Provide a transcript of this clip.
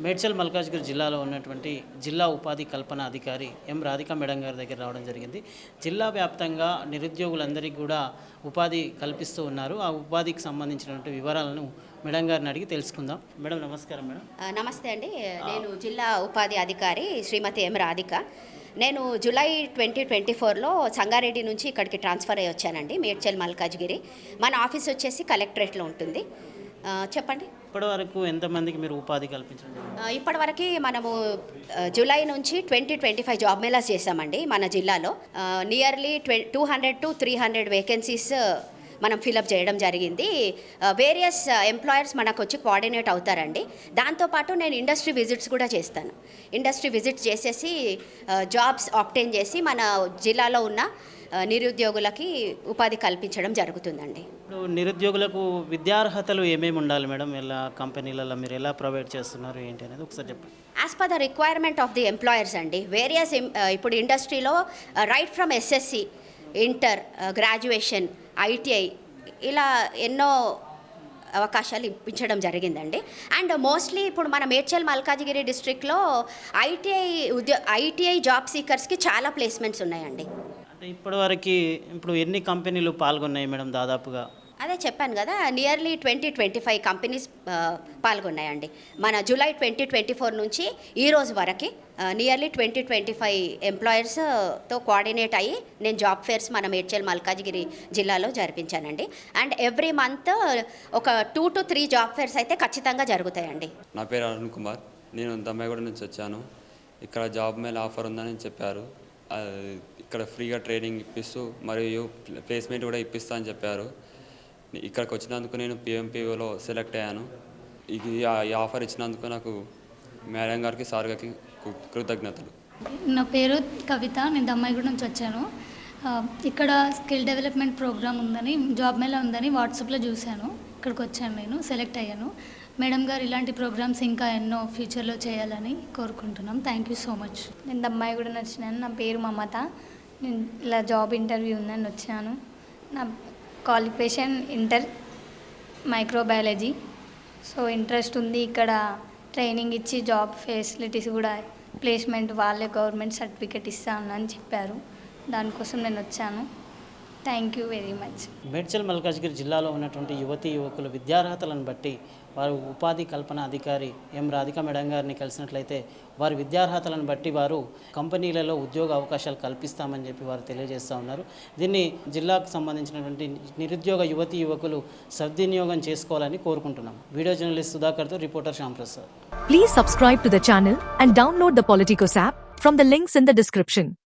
మేడ్చల్ మల్కాజ్గిరి జిల్లాలో ఉన్నటువంటి జిల్లా ఉపాధి కల్పన అధికారి ఎం రాధిక మేడం గారి దగ్గర రావడం జరిగింది. జిల్లా వ్యాప్తంగా నిరుద్యోగులందరికీ కూడా ఉపాధి కల్పిస్తూ ఉన్నారు. ఆ ఉపాధికి సంబంధించినటువంటి వివరాలను మేడం గారిని అడిగి తెలుసుకుందాం. మేడం నమస్కారం. మేడం నమస్తే అండి. నేను జిల్లా ఉపాధి అధికారి శ్రీమతి ఎం రాధిక. నేను జూలై 2024లో సంగారెడ్డి నుంచి ఇక్కడికి ట్రాన్స్ఫర్ అయ్యి వచ్చానండి, మేడ్చల్ మల్కాజ్గిరి. మన ఆఫీస్ వచ్చేసి కలెక్టరేట్లో ఉంటుంది. చెప్పండి. ఇప్పటి వరకు ఎంతమందికి మీరు ఉపాధి కల్పించడం? ఇప్పటివరకు మనము జూలై నుంచి 2025 జాబ్ మేళాస్ చేసామండి మన జిల్లాలో. నియర్లీ 200 to 300 వేకెన్సీస్ మనం ఫిలప్ చేయడం జరిగింది. వేరియస్ ఎంప్లాయర్స్ మనకు వచ్చి కోఆర్డినేట్ అవుతారండి. దాంతోపాటు నేను ఇండస్ట్రీ విజిట్స్ కూడా చేస్తాను. ఇండస్ట్రీ విజిట్స్ చేసేసి జాబ్స్ ఆబ్టైన్ చేసి మన జిల్లాలో ఉన్న నిరుద్యోగులకి ఉపాధి కల్పించడం జరుగుతుందండి. ఇప్పుడు నిరుద్యోగులకు విద్యార్హతలు ఏమేమి ఉండాలి మేడం? ఎలా కంపెనీలలో మీరు ఎలా ప్రొవైడ్ చేస్తున్నారు ఏంటి అనేది ఒకసారి చెప్పండి. As per the requirement of the employers అండి. వేరియస్ ఇప్పుడు ఇండస్ట్రీలో right from SSC, inter, graduation, ITI ఇలా ఎన్నో అవకాశాలు ఇప్పించడం జరిగిందండి. అండ్ మోస్ట్లీ ఇప్పుడు మన మేడ్చల్ మల్కాజ్గిరి డిస్ట్రిక్ట్లో ఐటీఐ జాబ్ సీకర్స్కి చాలా ప్లేస్మెంట్స్ ఉన్నాయండి. అంటే ఇప్పుడు ఎన్ని కంపెనీలు పాల్గొన్నాయి మేడం దాదాపుగా? అదే చెప్పాను కదా, నియర్లీ 20-25 కంపెనీస్ పాల్గొన్నాయండి. మన జూలై 2024 నుంచి ఈ రోజు వరకు నియర్లీ 20-25 ఎంప్లాయర్స్తో కోఆర్డినేట్ అయ్యి నేను జాబ్ ఫేర్స్ మన మేడ్చల్ మల్కాజ్గిరి జిల్లాలో జరిపించానండి. అండ్ ఎవ్రీ మంత్ ఒక 2 to 3 జాబ్ ఫేర్స్ అయితే ఖచ్చితంగా జరుగుతాయండి. నా పేరు అరుణ్ కుమార్. నేను దమ్మాయిగూడ నుంచి వచ్చాను. ఇక్కడ జాబ్ మేల్ ఆఫర్ ఉందని చెప్పారు. ఇక్కడ ఫ్రీగా ట్రైనింగ్ ఇప్పిస్తూ మరియు ప్లేస్మెంట్ కూడా ఇప్పిస్తా అని చెప్పారు. ఇక్కడికి వచ్చినందుకు నేను పిఎంపిఓలో సెలెక్ట్ అయ్యాను. ఈ ఆఫర్ ఇచ్చినందుకు నాకు మేడం గారికి, సార్ గారికి కృతజ్ఞతలు. నా పేరు కవిత. నేను దమ్మాయిగూడ నుంచి వచ్చాను. ఇక్కడ స్కిల్ డెవలప్మెంట్ ప్రోగ్రామ్ ఉందని, జాబ్ మేళా ఉందని వాట్సాప్లో చూశాను. ఇక్కడికి వచ్చాను, నేను సెలెక్ట్ అయ్యాను. మేడం గారు ఇలాంటి ప్రోగ్రామ్స్ ఇంకా ఎన్నో ఫ్యూచర్లో చేయాలని కోరుకుంటున్నాం. Thank you so much. నేను దమ్మాయిగూడ వచ్చినాను. నా పేరు మమత. నేను ఇలా జాబ్ ఇంటర్వ్యూ ఉందని వచ్చాను. నా qualification inter microbiology. So interest ఉంది. ఇక్కడ ట్రైనింగ్ ఇచ్చి జాబ్ ఫెసిలిటీస్ కూడా, ప్లేస్మెంట్ వాళ్ళే గవర్నమెంట్ సర్టిఫికేట్ ఇస్తానని చెప్పారు. దానికోసం నేను వచ్చాను. Thank you very much. Medchal Malkajgiri జిల్లాలో ఉన్నటువంటి యువతీ యువకుల విద్యార్హతలను బట్టి వారు ఉపాధి కల్పన అధికారి ఎం రాధిక మేడం గారిని కలిసినట్లయితే వారి విద్యార్హతలను బట్టి వారు కంపెనీలలో ఉద్యోగ అవకాశాలు కల్పిస్తామని చెప్పి వారు తెలియజేస్తూ ఉన్నారు. దీన్ని జిల్లాకు సంబంధించినటువంటి నిరుద్యోగ యువతీ యువకులు సద్వినియోగం చేసుకోవాలని కోరుకుంటున్నాం. వీడియో జర్నలిస్ట్ సుధాకర్తో reporter Shyamprasad. Please subscribe to the channel and download the Politicos app from the links in the description.